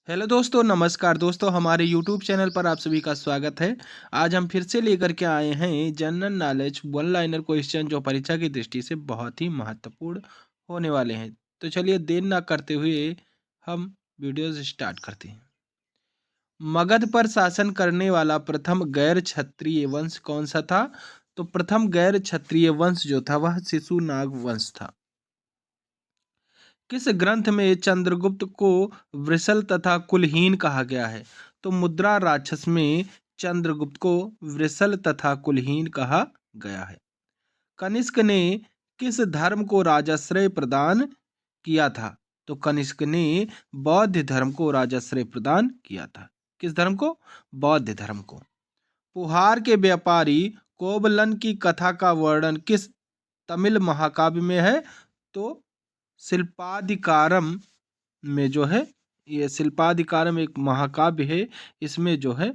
Hello दोस्तों, नमस्कार दोस्तों। हमारे यूट्यूब चैनल पर आप सभी का स्वागत है। आज हम फिर से लेकर के आए हैं general knowledge one liner question जो परीक्षा की दृष्टि से बहुत ही महत्वपूर्ण होने वाले हैं। तो चलिए देर ना करते हुए हम वीडियो स्टार्ट करते हैं। मगध पर शासन करने वाला प्रथम गैर क्षत्रिय वंश कौन सा था? तो प्रथम गैर क्षत्रिय वंश जो था वह शिशुनाग वंश था। किस ग्रंथ में चंद्रगुप्त को वृषल तथा कुलहीन कहा गया है? तो मुद्रा राक्षस में चंद्रगुप्त को वृषल तथा कुलहीन कहा गया है। कनिष्क ने किस धर्म को राजाश्रय प्रदान किया था? तो कनिष्क ने बौद्ध धर्म को राजाश्रय प्रदान किया था। किस धर्म को? बौद्ध धर्म को। पुहार के व्यापारी कोवलन की कथा का वर्णन किस तमिल महाकाव्य में है? तो शिल्पाधिकारम में जो है, ये शिल्पाधिकारम एक महाकाव्य है। इसमें जो है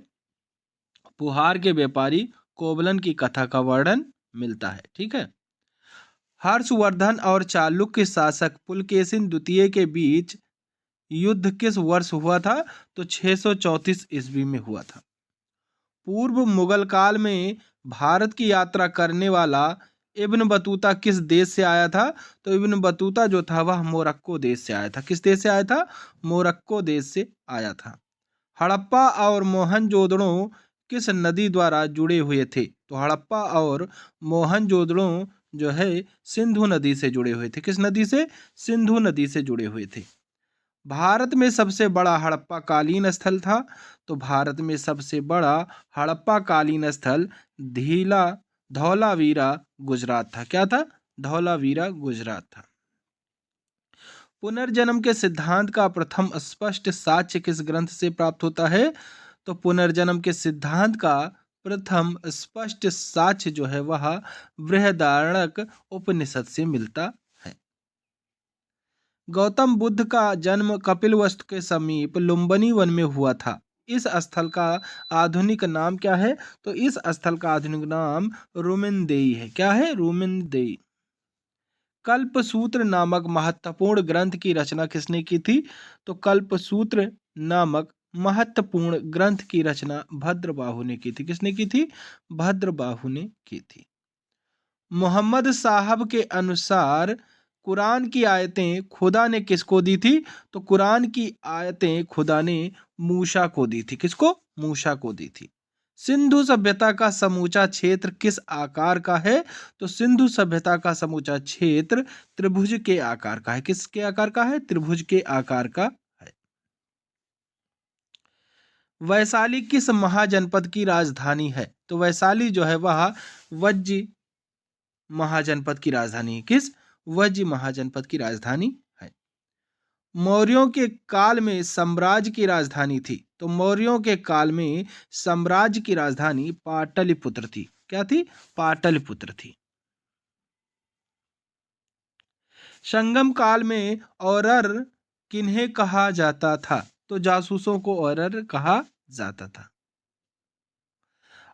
पुहार के व्यापारी कोवलन की कथा का वर्णन मिलता है। ठीक है। हर्षवर्धन और चालुक्य शासक पुलकेशिन द्वितीय के बीच युद्ध किस वर्ष हुआ था? तो 634 ईस्वी में हुआ था। पूर्व मुगल काल में भारत की यात्रा करने वाला इब्न बतूता किस देश से आया था? तो इब्न बतूता जो था वह मोरक्को देश से आया था। किस देश से आया था? मोरक्को देश से आया था। हड़प्पा और मोहनजोदड़ो किस नदी द्वारा जुड़े हुए थे? तो हड़प्पा और मोहनजोदड़ो जो है सिंधु नदी से जुड़े हुए थे। किस नदी से? सिंधु नदी से जुड़े हुए थे। भारत में सबसे बड़ा हड़प्पा कालीन स्थल था। तो भारत में सबसे बड़ा हड़प्पा कालीन स्थल धीला धौलावीरा गुजरात था। क्या था? धौलावीरा गुजरात था। पुनर्जन्म के सिद्धांत का प्रथम स्पष्ट साक्ष्य किस ग्रंथ से प्राप्त होता है? तो पुनर्जन्म के सिद्धांत का प्रथम स्पष्ट साक्ष्य जो है वह बृहदारण्यक उपनिषद से मिलता है। गौतम बुद्ध का जन्म कपिलवस्तु के समीप लुम्बिनी वन में हुआ था। इस स्थल का आधुनिक नाम क्या है? तो इस स्थल का आधुनिक नाम रोमिनदेई है। क्या है? रोमिनदेई। कल्पसूत्र नामक महत्वपूर्ण ग्रंथ की रचना किसने की थी? तो कल्पसूत्र नामक महत्वपूर्ण ग्रंथ की रचना भद्रबाहु ने की थी। किसने की थी? भद्रबाहु ने की थी। मोहम्मद साहब के अनुसार कुरान की आयतें खुदा ने किसको दी थी? तो कुरान की आयतें खुदा ने मूसा को दी थी। किसको? मूसा को दी थी। सिंधु सभ्यता का समूचा क्षेत्र किस आकार का है? तो सिंधु सभ्यता का समूचा क्षेत्र त्रिभुज के आकार का है। किसके आकार का है? त्रिभुज के आकार का है। वैशाली किस महाजनपद की राजधानी है? तो वैशाली जो है वह वज्जी महाजनपद की राजधानी है। किस? वज्जी महाजनपद की राजधानी है। मौर्यों के काल में साम्राज्य की राजधानी थी। तो मौर्यों के काल में साम्राज्य की राजधानी पाटलिपुत्र थी। क्या थी? पाटलिपुत्र थी। संगम काल में औरर किन्हें कहा जाता था? तो जासूसों को औरर कहा जाता था।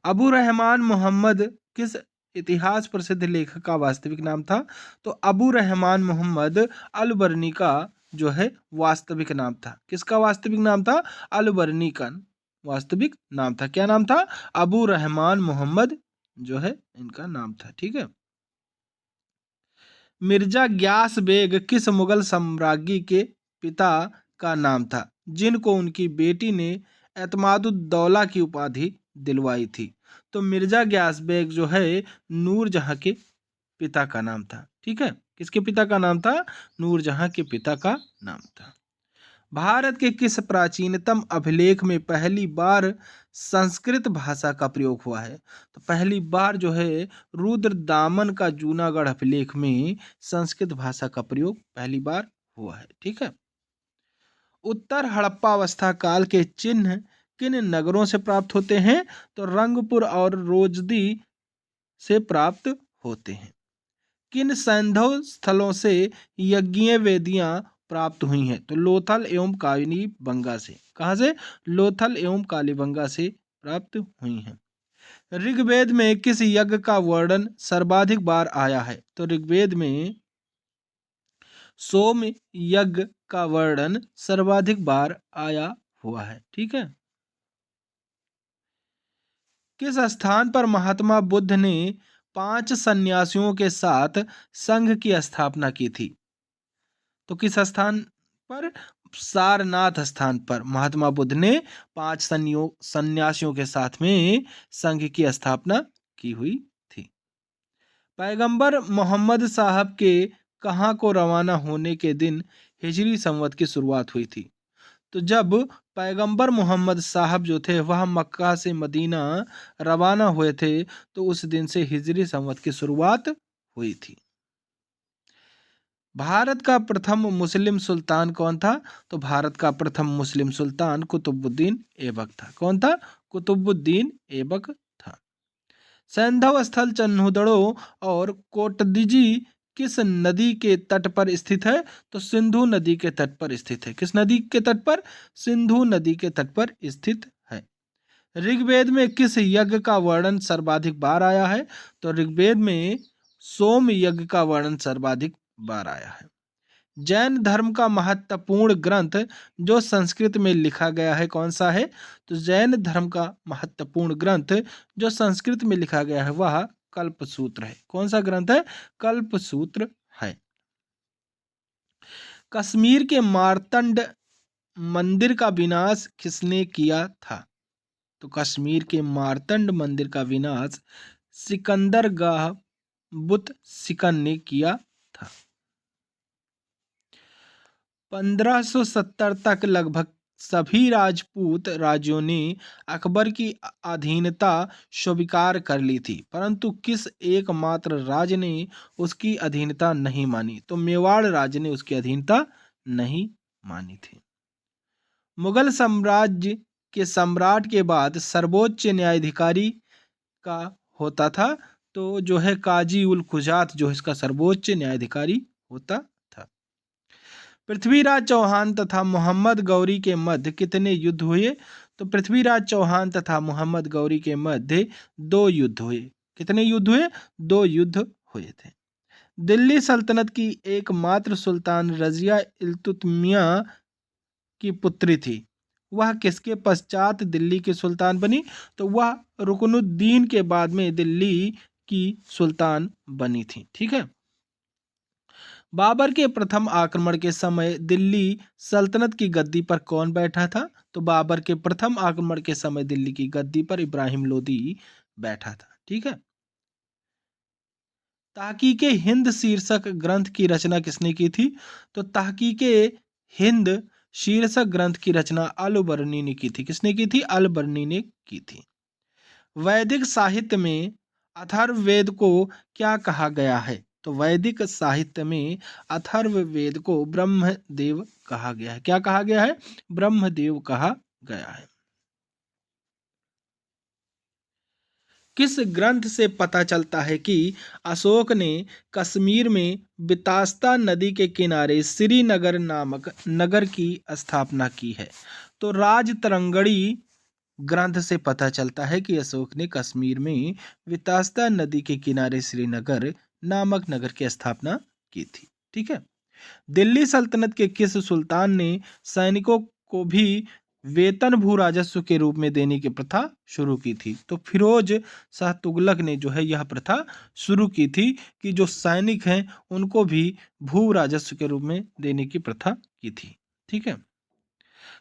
अबू रहमान मोहम्मद किस इतिहास प्रसिद्ध लेखक का वास्तविक नाम था? तो अबू रहमान मोहम्मद अलबरनी का जो है वास्तविक नाम था। किसका वास्तविक नाम था? अलबरनी का वास्तविक नाम था। क्या नाम था? अबू रहमान मोहम्मद जो है इनका नाम था। ठीक है। मिर्जा ग्यास बेग किस मुगल सम्राज्ञी के पिता का नाम था जिनको उनकी बेटी ने एतमादुद्दौला की उपाधि दिलवाई थी? तो मिर्जा ग्यास बेग जो है नूरजहां के पिता का नाम था। ठीक है। किसके पिता का नाम था? नूरजहां के पिता का नाम था। भारत के किस प्राचीनतम अभिलेख में पहली बार संस्कृत भाषा का प्रयोग हुआ है? तो पहली बार जो है रुद्रदामन का जूनागढ़ अभिलेख में संस्कृत भाषा का प्रयोग पहली बार हुआ है। ठीक है। उत्तर हड़प्पावस्था काल के चिन्ह किन नगरों से प्राप्त होते हैं? तो रंगपुर और रोजदी से प्राप्त होते हैं। किन सैंधव स्थलों से यज्ञीय वेदियां प्राप्त हुई हैं? तो लोथल एवं कालीबंगा से। कहाँ से? लोथल एवं कालीबंगा से प्राप्त हुई हैं। ऋग्वेद में किस यज्ञ का वर्णन सर्वाधिक बार आया है? तो ऋग्वेद में सोम यज्ञ का वर्णन सर्वाधिक बार आया हुआ है। ठीक है। किस स्थान पर महात्मा बुद्ध ने 5 सन्यासियों के साथ संघ की स्थापना की थी? तो किस स्थान पर? सारनाथ स्थान पर महात्मा बुद्ध ने 5 सन्यासियों के साथ में संघ की स्थापना की हुई थी। पैगंबर मोहम्मद साहब के कहाँ को रवाना होने के दिन हिजरी संवत की शुरुआत हुई थी? तो जब पैगंबर मोहम्मद साहब जो थे वह मक्का से मदीना रवाना हुए थे, तो उस दिन से हिजरी संवत की शुरुआत हुई थी। भारत का प्रथम मुस्लिम सुल्तान कौन था? तो भारत का प्रथम मुस्लिम सुल्तान कुतुबुद्दीन ऐबक था। कौन था? कुतुबुद्दीन ऐबक था। सैंधव स्थल चन्हुदड़ो और कोटदीजी किस नदी के तट पर स्थित है? तो सिंधु नदी के तट पर स्थित है। किस नदी के तट पर? सिंधु नदी के तट पर स्थित है। ऋग्वेद में किस यज्ञ का वर्णन सर्वाधिक बार आया है? तो ऋग्वेद में सोम यज्ञ का वर्णन सर्वाधिक बार आया है। जैन धर्म का महत्वपूर्ण ग्रंथ जो संस्कृत में लिखा गया है कौन सा है? तो जैन धर्म का महत्वपूर्ण ग्रंथ जो संस्कृत में लिखा गया है वह कल्पसूत्र है। कौन सा ग्रंथ है? कल्पसूत्र है। कश्मीर के मार्तंड मंदिर का विनाश किसने किया था? तो कश्मीर के मार्तंड मंदिर का विनाश सिकंदर गाह बुत सिकन ने किया था। 1570 तक लगभग सभी राजपूत राज्यों ने अकबर की अधीनता स्वीकार कर ली थी, परंतु किस एकमात्र राज्य ने उसकी अधीनता नहीं मानी? तो मेवाड़ राज्य ने उसकी अधीनता नहीं मानी थी। मुगल साम्राज्य के सम्राट के बाद सर्वोच्च न्यायाधिकारी का होता था, तो जो है काजी उल कुजात जो इसका सर्वोच्च न्यायाधिकारी होता था। पृथ्वीराज चौहान तथा मोहम्मद गौरी के मध्य कितने युद्ध हुए? तो पृथ्वीराज चौहान तथा मोहम्मद गौरी के मध्य 2 युद्ध हुए। कितने युद्ध हुए? 2 युद्ध हुए थे। दिल्ली सल्तनत की एकमात्र सुल्तान रजिया इल्तुतमिया की पुत्री थी, वह किसके पश्चात दिल्ली की सुल्तान बनी? तो वह रुकनुद्दीन के बाद में दिल्ली की सुल्तान बनी थी। ठीक है। बाबर के प्रथम आक्रमण के समय दिल्ली सल्तनत की गद्दी पर कौन बैठा था? तो बाबर के प्रथम आक्रमण के समय दिल्ली की गद्दी पर इब्राहिम लोदी बैठा था। ठीक है। तहकीके हिंद शीर्षक ग्रंथ की रचना किसने की थी? तो तहकीके हिंद शीर्षक ग्रंथ की रचना अल-बर्नी ने की थी। किसने की थी? अल-बर्नी ने की थी। वैदिक साहित्य में अथर्ववेद को क्या कहा गया है? तो वैदिक साहित्य में अथर्ववेद को ब्रह्मदेव कहा गया है। क्या कहा गया है? ब्रह्मदेव कहा गया है। किस ग्रंथ से पता चलता है कि अशोक ने कश्मीर में बितास्ता नदी के किनारे श्रीनगर नामक नगर की स्थापना की है? तो राजतरंगड़ी ग्रंथ से पता चलता है कि अशोक ने कश्मीर में वितास्ता नदी के किनारे श्रीनगर नामक नगर की स्थापना की थी। ठीक है। दिल्ली सल्तनत के किस सुल्तान ने सैनिकों को भी वेतन भू राजस्व के रूप में देने की प्रथा शुरू की थी? तो फिरोज शाह तुगलक ने जो है यह प्रथा शुरू की थी कि जो सैनिक हैं उनको भी भू राजस्व के रूप में देने की प्रथा की थी। ठीक है।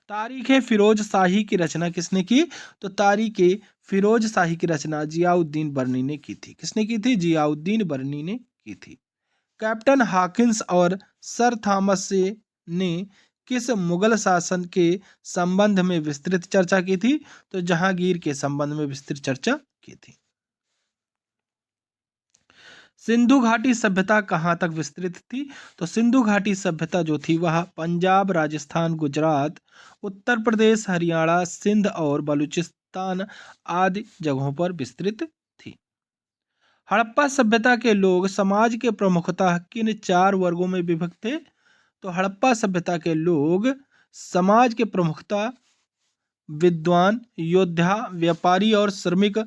तारीख फिरोज शाही की रचना किसने की? तो तारीख फिरोज शाही की रचना जियाउद्दीन बर्नी ने की थी। किसने की थी? जियाउद्दीन बर्नी ने की थी। कैप्टन हॉकिंस और सर थॉमस ने किस मुगल शासन के संबंध में विस्तृत चर्चा की थी? तो जहांगीर के संबंध में विस्तृत चर्चा की थी। सिंधु घाटी सभ्यता कहाँ तक विस्तृत थी? तो सिंधु घाटी सभ्यता जो थी वह पंजाब, राजस्थान, गुजरात, उत्तर प्रदेश, हरियाणा, सिंध और बलूचिस्तान आदि जगहों पर विस्तृत थी। हड़प्पा सभ्यता के लोग समाज के प्रमुखतः किन 4 वर्गों में विभक्त थे? तो हड़प्पा सभ्यता के लोग समाज के प्रमुखतः विद्वान, योद्धा, व्यापारी और श्रमिक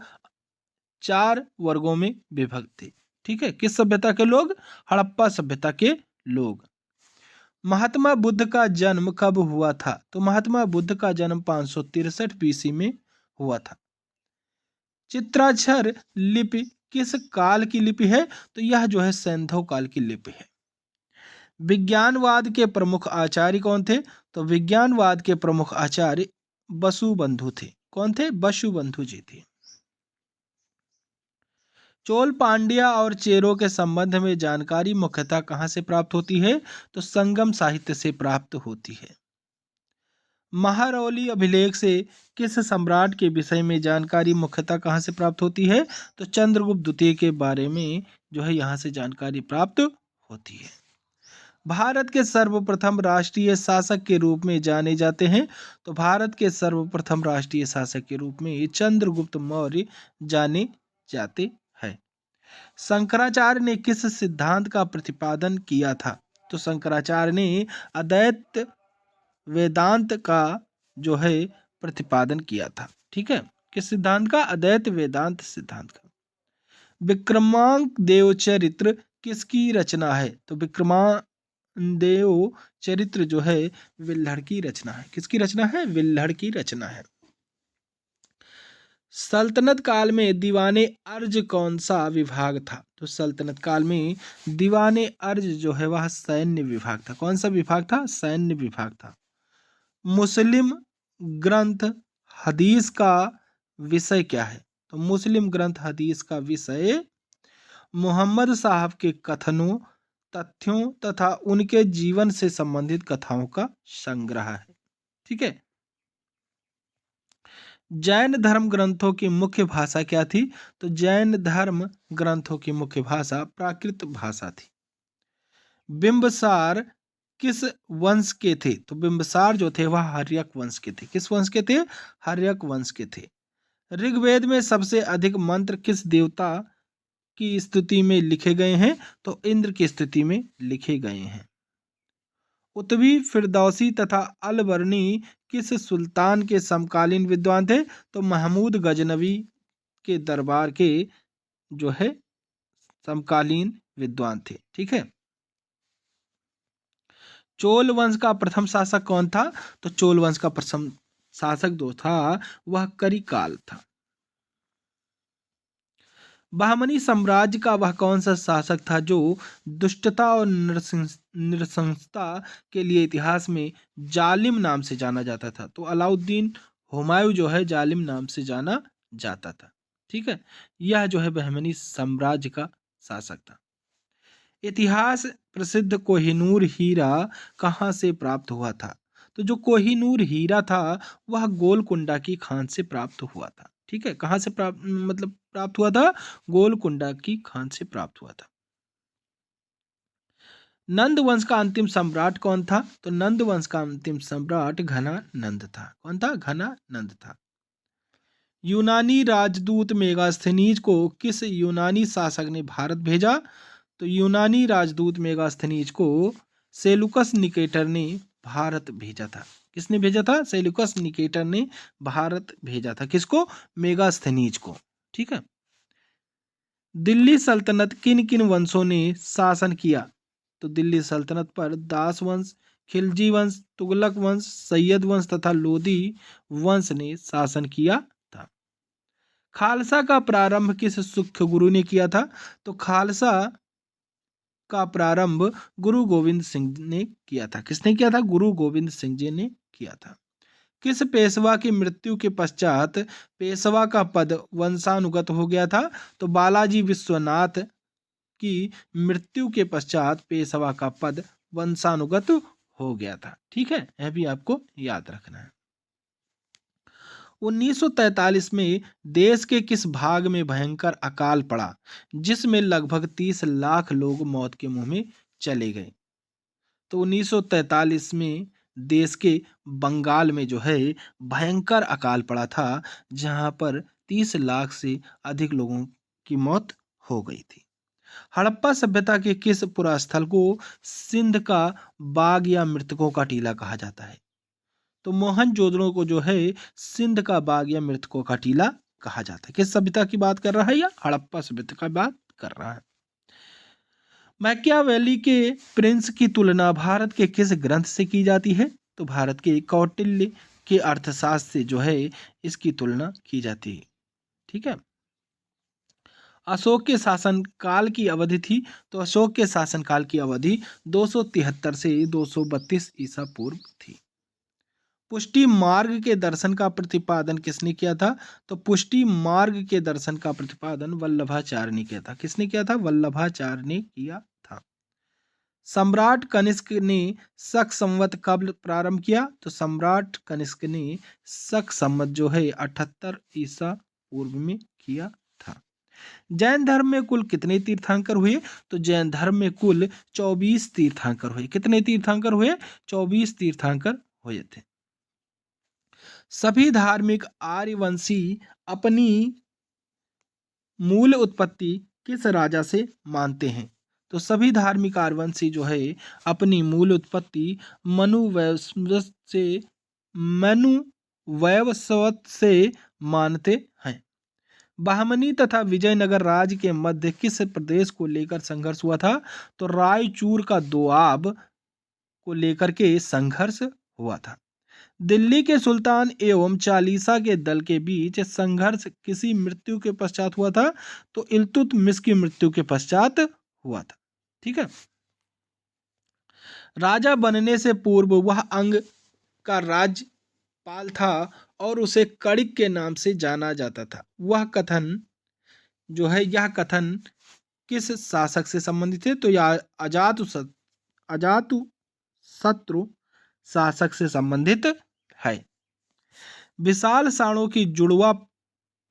4 वर्गों में विभक्त थे। ठीक है। किस सभ्यता के लोग? हड़प्पा सभ्यता के लोग। महात्मा बुद्ध का जन्म कब हुआ था? तो महात्मा बुद्ध का जन्म 563 बीसी में हुआ था। चित्राक्षर लिपि किस काल की लिपि है? तो यह जो है सैंधव काल की लिपि है। विज्ञानवाद के प्रमुख आचार्य कौन थे? तो विज्ञानवाद के प्रमुख आचार्य वसुबंधु थे। कौन थे? वसुबंधु जी थे। चोल पांड्या और चेरों के संबंध में जानकारी मुख्यतः कहाँ से प्राप्त होती है? तो संगम साहित्य से प्राप्त होती है। महारौली अभिलेख से किस सम्राट के विषय में जानकारी मुख्यतः कहाँ से प्राप्त होती है? तो चंद्रगुप्त द्वितीय के बारे में जो है यहाँ से जानकारी प्राप्त होती है। भारत के सर्वप्रथम राष्ट्रीय शासक के रूप में जाने जाते हैं? तो भारत के सर्वप्रथम राष्ट्रीय शासक के रूप में चंद्रगुप्त मौर्य जाने जाते हैं। शंकराचार्य ने किस सिद्धांत का प्रतिपादन किया था? तो शंकराचार्य ने अद्वैत वेदांत का जो है प्रतिपादन किया था। ठीक है, किस सिद्धांत का? अद्वैत वेदांत सिद्धांत का। विक्रमांक देव चरित्र किसकी रचना है? तो विक्रमादेव चरित्र जो है विल्हड़ की रचना है। किसकी रचना है? विल्हड़ की रचना है। सल्तनत काल में दीवाने अर्ज कौन सा विभाग था? तो सल्तनत काल में दीवाने अर्ज जो है वह सैन्य विभाग था। कौन सा विभाग था? सैन्य विभाग था। मुस्लिम ग्रंथ हदीस का विषय क्या है? तो मुस्लिम ग्रंथ हदीस का विषय मोहम्मद साहब के कथनों, तथ्यों तथा उनके जीवन से संबंधित कथाओं का संग्रह है। ठीक है। जैन धर्म ग्रंथों की मुख्य भाषा क्या थी? तो जैन धर्म ग्रंथों की मुख्य भाषा प्राकृत भाषा थी। बिंबसार किस वंश के थे? तो बिंबसार जो थे वह हर्यक वंश के थे। किस वंश के थे? हर्यक वंश के थे। ऋग्वेद में सबसे अधिक मंत्र किस देवता की स्तुति में लिखे गए हैं? तो इंद्र की स्तुति में लिखे गए हैं। उत्वी, फिरदौसी तथा अलबर्नी किस सुल्तान के समकालीन विद्वान थे? तो महमूद गजनवी के दरबार के जो है समकालीन विद्वान थे। ठीक है। चोल वंश का प्रथम शासक कौन था? तो चोल वंश का प्रथम शासक जो था वह करिकाल था। बहमनी साम्राज्य का वह कौन सा शासक था जो दुष्टता और नृशंसता के लिए इतिहास में जालिम नाम से जाना जाता था? तो अलाउद्दीन हुमायूं जो है जालिम नाम से जाना जाता था। ठीक है, यह जो है बहमनी साम्राज्य का शासक था। इतिहास प्रसिद्ध कोहिनूर हीरा कहाँ से प्राप्त हुआ था? तो जो कोहिनूर हीरा था वह गोलकुंडा की खान से प्राप्त हुआ था। ठीक है, कहाँ से प्राप्त हुआ था? गोलकुंडा की खान से प्राप्त हुआ था। नंद वंश का अंतिम सम्राट कौन था? तो नंद वंश का अंतिम सम्राट घना नंद था। कौन था? घना नंद था। यूनानी राजदूत मेगास्थनीज को किस यूनानी शासक ने भारत भेजा? तो यूनानी राजदूत मेगास्थनीज को सेलुकस निकेटर ने भारत भेजा था। किसने भेजा था? सेलुकस निकेटर ने भारत भेजा था। किसको? मेगास्थनीज को। ठीक है। दिल्ली सल्तनत किन किन वंशों ने शासन किया? तो दिल्ली सल्तनत पर दास वंश, खिलजी वंश, तुगलक वंश, सैयद वंश तथा लोदी वंश ने शासन किया था। खालसा का प्रारंभ किस सिख गुरु ने किया था? तो खालसा का प्रारंभ गुरु गोविंद सिंह ने किया था। किसने किया था? गुरु गोविंद सिंह जी ने किया था। किस पेशवा की मृत्यु के पश्चात पेशवा का पद वंशानुगत हो गया था? तो बालाजी विश्वनाथ की मृत्यु के पश्चात पेशवा का पद वंशानुगत हो गया था। ठीक है, यह भी आपको याद रखना है। 1943 में देश के किस भाग में भयंकर अकाल पड़ा जिसमें लगभग 30 लाख लोग मौत के मुंह में चले गए? तो 1943 में देश के बंगाल में जो है भयंकर अकाल पड़ा था जहां पर 30 लाख से अधिक लोगों की मौत हो गई थी। हड़प्पा सभ्यता के किस पुरास्थल को सिंध का बाग या मृतकों का टीला कहा जाता है? तो मोहनजोदड़ो को जो है सिंध का बाग या मृतकों का टीला कहा जाता है। किस सभ्यता की बात कर रहा है? या हड़प्पा सभ्यता की बात कर रहा है। मैकियावेली के प्रिंस की तुलना भारत के किस ग्रंथ से की जाती है? तो भारत के कौटिल्य के अर्थशास्त्र से जो है इसकी तुलना की जाती है। ठीक है। अशोक के शासन काल की अवधि थी, तो अशोक के शासन काल की अवधि 273 से 232 ईसा पूर्व थी। पुष्टि मार्ग के दर्शन का प्रतिपादन किसने किया था? तो पुष्टि मार्ग के दर्शन का प्रतिपादन वल्लभाचार्य ने किया था। किसने किया था? वल्लभाचार्य ने किया था। सम्राट कनिष्क ने शक संवत कब प्रारंभ किया? तो सम्राट कनिष्क ने शक संवत जो है 78 ईसा पूर्व में किया था। जैन धर्म में कुल कितने तीर्थंकर हुए? तो जैन धर्म में कुल 24 तीर्थंकर हुए। कितने तीर्थंकर हुए? 24 तीर्थंकर हुए थे। सभी धार्मिक आर्यवंशी अपनी मूल उत्पत्ति किस राजा से मानते हैं? तो सभी धार्मिक आर्यवंशी जो है अपनी मूल उत्पत्ति मनु वैवस्वत से मानते हैं। बहमनी तथा विजयनगर राज्य के मध्य किस प्रदेश को लेकर संघर्ष हुआ था? तो रायचूर का दोआब को लेकर के संघर्ष हुआ था। दिल्ली के सुल्तान एवं चालीसा के दल के बीच संघर्ष किसी मृत्यु के पश्चात हुआ था? तो इल्तुतमिश की मृत्यु के पश्चात हुआ था। ठीक है। राजा बनने से पूर्व वह अंग का राज्यपाल था और उसे कड़िक के नाम से जाना जाता था। यह कथन किस शासक से संबंधित है? तो यह अजातशत्रु शासक से संबंधित है। विशाल साणों की जुड़वा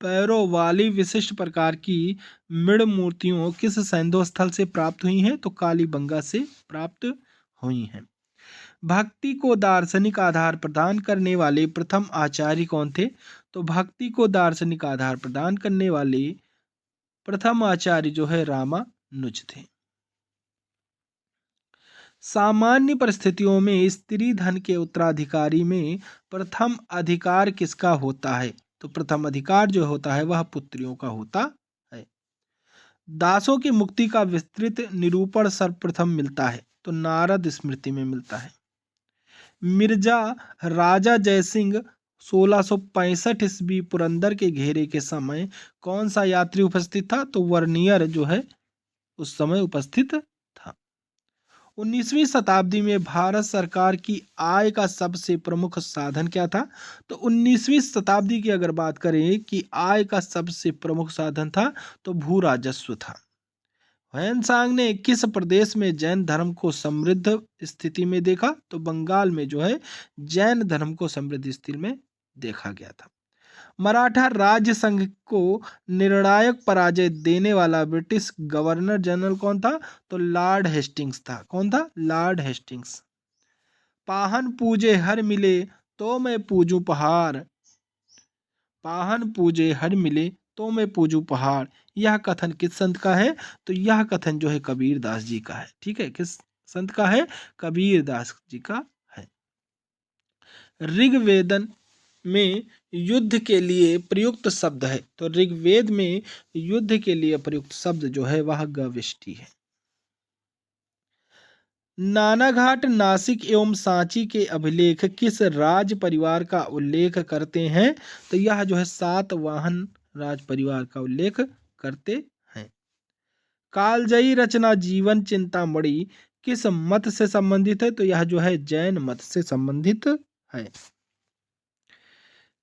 पैरों वाली विशिष्ट प्रकार की मृण मूर्तियों किस सैंधव स्थल से प्राप्त हुई हैं? तो कालीबंगा से प्राप्त हुई हैं। भक्ति को दार्शनिक आधार प्रदान करने वाले प्रथम आचार्य कौन थे? तो भक्ति को दार्शनिक आधार प्रदान करने वाले प्रथम आचार्य जो है रामानुज थे। सामान्य परिस्थितियों में स्त्री धन के उत्तराधिकारी में प्रथम अधिकार किसका होता है? तो प्रथम अधिकार जो होता है वह पुत्रियों का होता है। दासों की मुक्ति का विस्तृत निरूपण सर्वप्रथम मिलता है? तो नारद स्मृति में मिलता है। मिर्जा राजा जयसिंह 1665 ईस्वी पुरंदर के घेरे के समय कौन सा यात्री उपस्थित था? तो वर्नियर जो है उस समय उपस्थित था। 19वीं शताब्दी में भारत सरकार की आय का सबसे प्रमुख साधन क्या था? तो 19वीं शताब्दी की अगर बात करें कि आय का सबसे प्रमुख साधन था तो भू राजस्व था। ह्वेनसांग ने किस प्रदेश में जैन धर्म को समृद्ध स्थिति में देखा? तो बंगाल में जो है जैन धर्म को समृद्ध स्थिति में देखा गया था। मराठा राज्य संघ को निर्णायक पराजय देने वाला ब्रिटिश गवर्नर जनरल कौन था? तो लॉर्ड हेस्टिंग्स था। कौन था? Lord Hastings. पाहन पूजे हर मिले तो मैं पूजूं पहाड़, पाहन पूजे हर मिले तो मैं पूजूं पहाड़, यह कथन किस संत का है? तो यह कथन जो है कबीर दास जी का है। ठीक है। किस संत का है? कबीर दास जी का है। ऋग्वेदन में युद्ध के लिए प्रयुक्त शब्द है? तो ऋग्वेद में युद्ध के लिए प्रयुक्त शब्द जो है वह गविष्टि है। नानाघाट नासिक एवं सांची के अभिलेख किस राज परिवार का उल्लेख करते हैं? तो यह जो है सातवाहन राज परिवार का उल्लेख करते हैं। कालजयी रचना जीवन चिंतामणि किस मत से संबंधित है? तो यह जो है जैन मत से संबंधित है।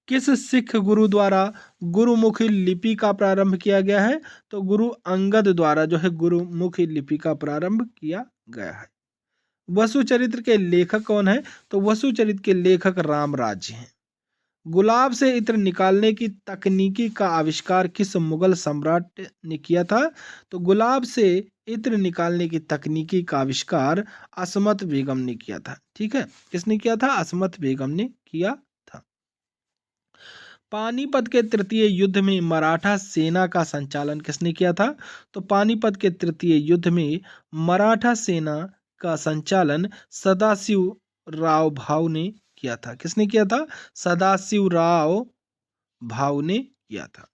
किस सिख गुरु द्वारा गुरुमुखी लिपि का प्रारंभ किया गया है? तो गुरु अंगद द्वारा जो है गुरुमुखी लिपि का प्रारंभ किया गया है। वसुचरित्र के लेखक कौन है? तो वसुचरित्र के लेखक रामराज हैं। गुलाब से इत्र निकालने की तकनीकी का आविष्कार किस मुगल सम्राट ने किया था? तो गुलाब से इत्र निकालने की तकनीकी का आविष्कार असमत बेगम ने किया था। ठीक है। किसने किया था? असमत बेगम ने किया था। पानीपत के तृतीय युद्ध में मराठा सेना का संचालन किसने किया था? तो पानीपत के तृतीय युद्ध में मराठा सेना का संचालन सदाशिव राव भाऊ ने किया था। किसने किया था? सदाशिव राव भाऊ ने किया था।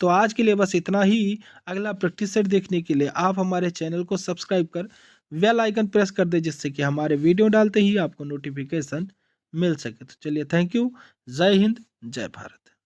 तो आज के लिए बस इतना ही। अगला प्रैक्टिस सेट देखने के लिए आप हमारे चैनल को सब्सक्राइब कर बेल आइकन प्रेस कर दे, जिससे कि हमारे वीडियो डालते ही आपको नोटिफिकेशन मिल सके। तो चलिए, थैंक यू। जय हिंद, जय भारत।